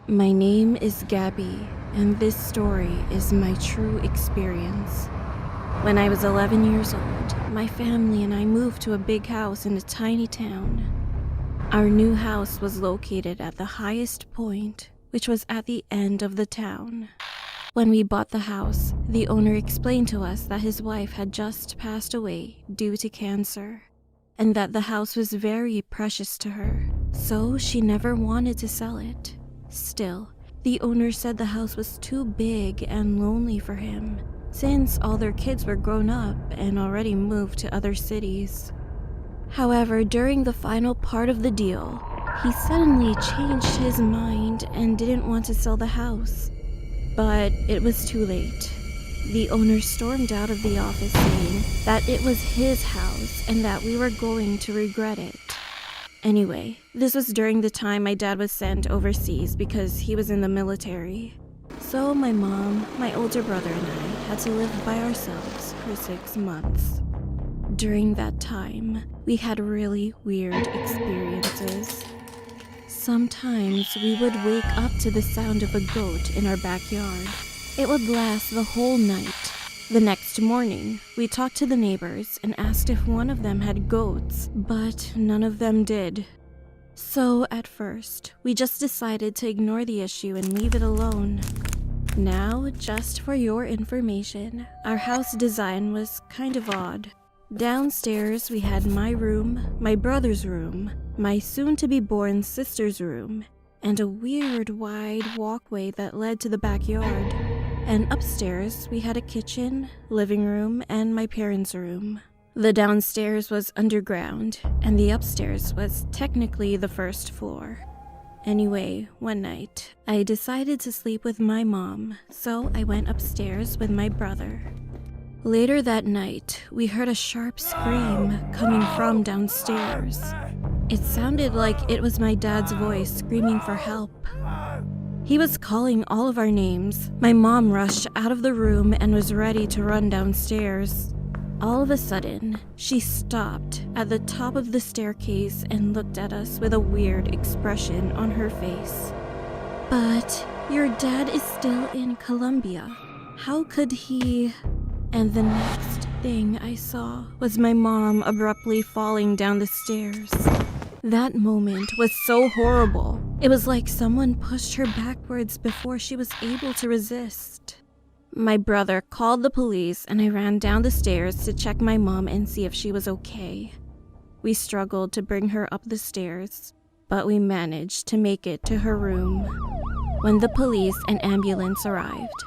My name is Gabby, and this story is my true experience. When I was 11 years old, my family and I moved to a big house in a tiny town. Our new house was located at the highest point, which was at the end of the town. When we bought the house, the owner explained to us that his wife had just passed away due to cancer, and that the house was very precious to her, so she never wanted to sell it. Still, the owner said the house was too big and lonely for him, since all their kids were grown up and already moved to other cities. However, during the final part of the deal, he suddenly changed his mind and didn't want to sell the house. But it was too late. The owner stormed out of the office saying that it was his house and that we were going to regret it. Anyway, this was during the time my dad was sent overseas because he was in the military. So my mom, my older brother, and I had to live by ourselves for 6 months. During that time, we had really weird experiences. Sometimes we would wake up to the sound of a goat in our backyard. It would last the whole night. The next morning, we talked to the neighbors and asked if one of them had goats, but none of them did. So at first, we just decided to ignore the issue and leave it alone. Now, just for your information, our house design was kind of odd. Downstairs, we had my room, my brother's room, my soon-to-be-born sister's room, and a weird wide walkway that led to the backyard. And upstairs, we had a kitchen, living room, and my parents' room. The downstairs was underground, and the upstairs was technically the first floor. Anyway, one night, I decided to sleep with my mom, so I went upstairs with my brother. Later that night, we heard a sharp scream coming from downstairs. It sounded like it was my dad's voice screaming for help. He was calling all of our names. My mom rushed out of the room and was ready to run downstairs. All of a sudden, she stopped at the top of the staircase and looked at us with a weird expression on her face. "But your dad is still in Colombia. How could he?" And the next thing I saw was my mom abruptly falling down the stairs. That moment was so horrible. It was like someone pushed her backwards before she was able to resist. My brother called the police and I ran down the stairs to check my mom and see if she was okay. We struggled to bring her up the stairs, but we managed to make it to her room. When the police and ambulance arrived,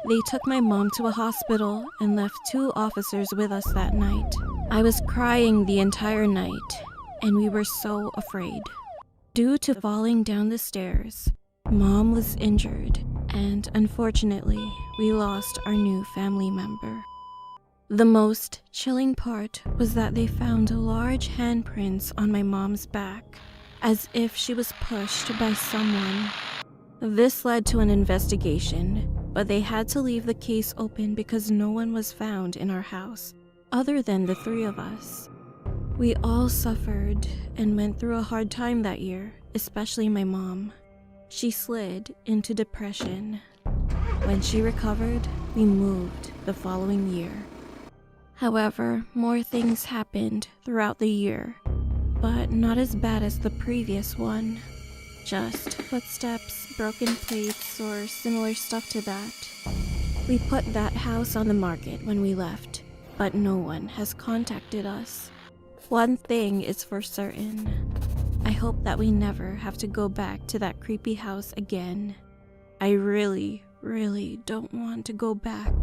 they took my mom to a hospital and left 2 officers with us that night. I was crying the entire night, and we were so afraid. Due to falling down the stairs, Mom was injured, and unfortunately, we lost our new family member. The most chilling part was that they found large handprints on my mom's back, as if she was pushed by someone. This led to an investigation, but they had to leave the case open because no one was found in our house, other than the 3 of us. We all suffered and went through a hard time that year, especially my mom. She slid into depression. When she recovered, we moved the following year. However, more things happened throughout the year, but not as bad as the previous one. Just footsteps, broken plates, or similar stuff to that. We put that house on the market when we left, but no one has contacted us. One thing is for certain. I hope that we never have to go back to that creepy house again. I really, really don't want to go back.